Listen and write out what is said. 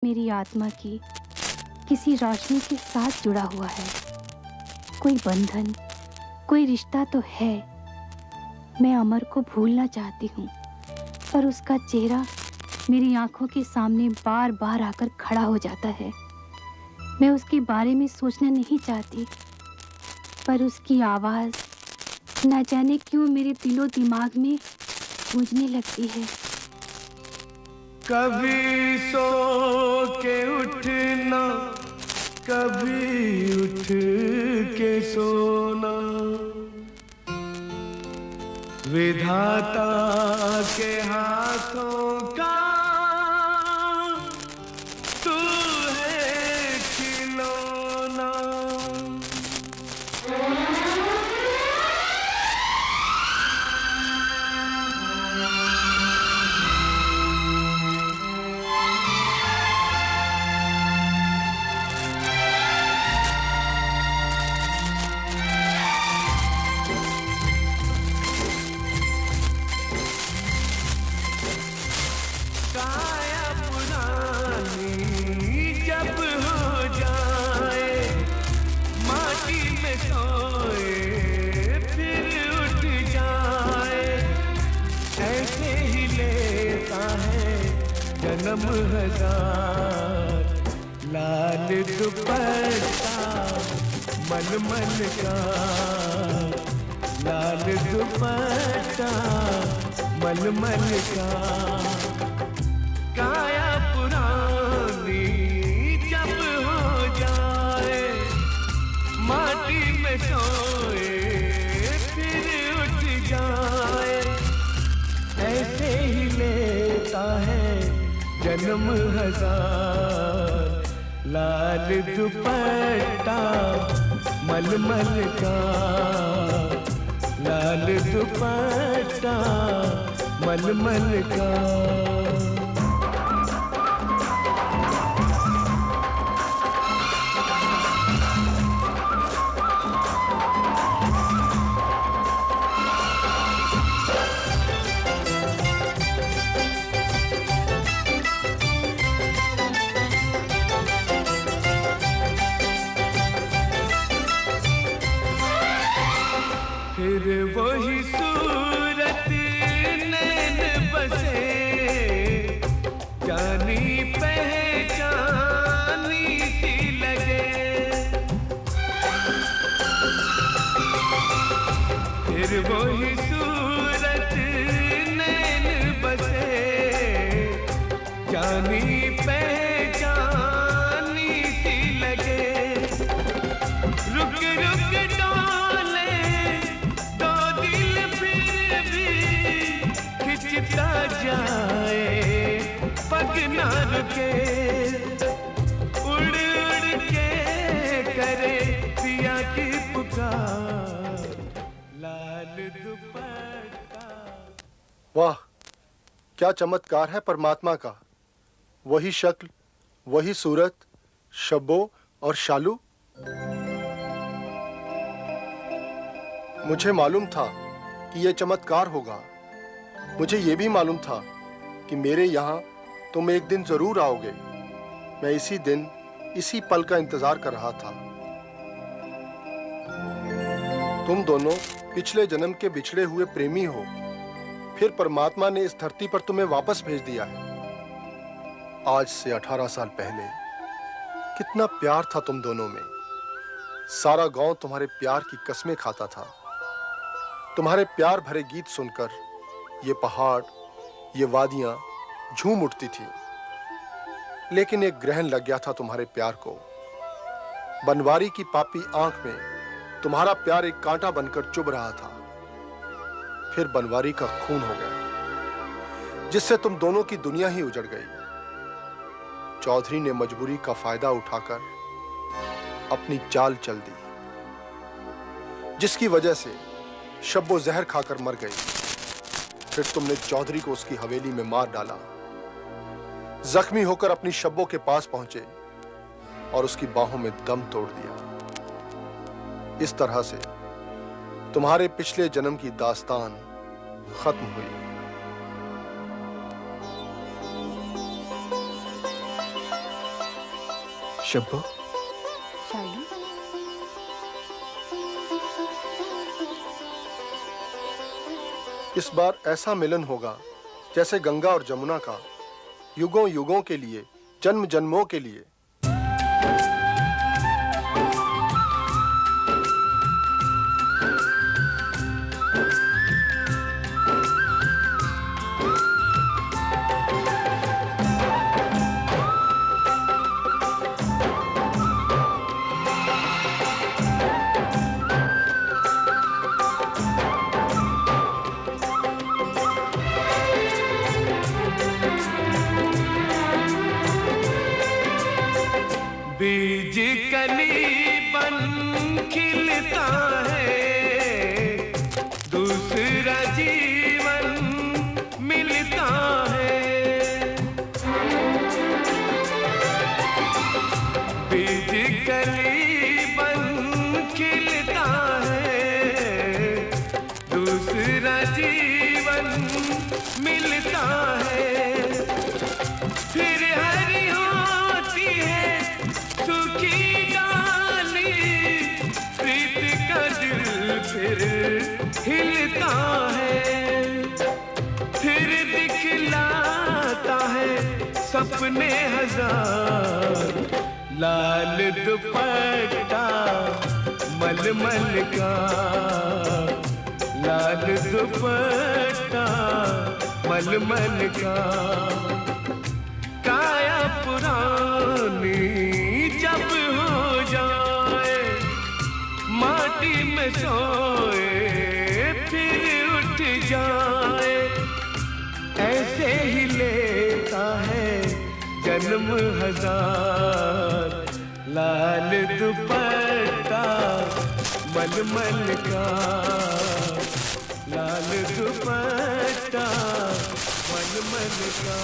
मेरी आत्मा की किसी रोशनी के साथ जुड़ा हुआ है। कोई बंधन, कोई रिश्ता तो है। मैं अमर को भूलना चाहती हूँ, पर उसका चेहरा मेरी आंखों के सामने बार बार आकर खड़ा हो जाता है। मैं उसके बारे में सोचना नहीं चाहती, पर उसकी आवाज़ न जाने क्यों मेरे दिलो दिमाग में गूंजने लगती है। कभी सो के उठना, कभी उठ के सोना, विधाता के हाथों का तू है खिलौना। जन्म हजार लाल दुपट्टा मलमल का, लाल दुपट्टा मलमल का। काया पुरानी जब हो जाए, माटी में सोए फिर उठ जाए, ऐसे ही लेता है जन्म हजार लाल दुपट्टा मलमल का, लाल दुपट्टा मलमल का। फिर वही सूरत नैन बसे, जानी पहचानी सी लगे। फिर वही सूरत नैन बसे, जानी पहचानी सी लगे। रुक रुक जाए पग ना रुके, उड़ उड़ के करे पिया की पुकार, लाल दुपट्टा। वाह, क्या चमत्कार है परमात्मा का। वही शक्ल, वही सूरत, शब्बो और शालू। मुझे मालूम था कि यह चमत्कार होगा। मुझे ये भी मालूम था कि मेरे यहाँ तुम एक दिन जरूर आओगे। मैं इसी दिन, इसी पल का इंतजार कर रहा था। तुम दोनों पिछले जन्म के बिछड़े हुए प्रेमी हो, फिर परमात्मा ने इस धरती पर तुम्हें वापस भेज दिया है। आज से 18 साल पहले कितना प्यार था तुम दोनों में। सारा गांव तुम्हारे प्यार की कस्में खाता था। तुम्हारे प्यार भरे गीत सुनकर ये पहाड़, ये वादियां झूम उठती थी। लेकिन एक ग्रहण लग गया था तुम्हारे प्यार को। बनवारी की पापी आंख में तुम्हारा प्यार एक कांटा बनकर चुभ रहा था। फिर बनवारी का खून हो गया, जिससे तुम दोनों की दुनिया ही उजड़ गई। चौधरी ने मजबूरी का फायदा उठाकर अपनी चाल चल दी, जिसकी वजह से शब्बो जहर खाकर मर गई। फिर तुमने चौधरी को उसकी हवेली में मार डाला। जख्मी होकर अपनी शब्बो के पास पहुंचे और उसकी बाहों में दम तोड़ दिया। इस तरह से तुम्हारे पिछले जन्म की दास्तान खत्म हुई। शब्बो, शालू, इस बार ऐसा मिलन होगा जैसे गंगा और जमुना का, युगों युगों के लिए, जन्म जन्मों के लिए। बीज कली बन खिलता है, दूसरा जीवन मिलता है। बीज कली बन खिलता है, दूसरा जीवन मिलता है। फिर हरी होती है सुखी डाली, प्रीत का दिल फिर हिलता है। फिर दिखलाता है सपने हजार, लाल दुपट्टा मलमल का, लाल दुपट्टा मलमल का। काया पुरानी जब हो जाए, माटी में सोए फिर उठ जाए, ऐसे ही लेता है जन्म हजार, लाल दुपट्टा मलमल का, लाल दुपट्टा मलमल का।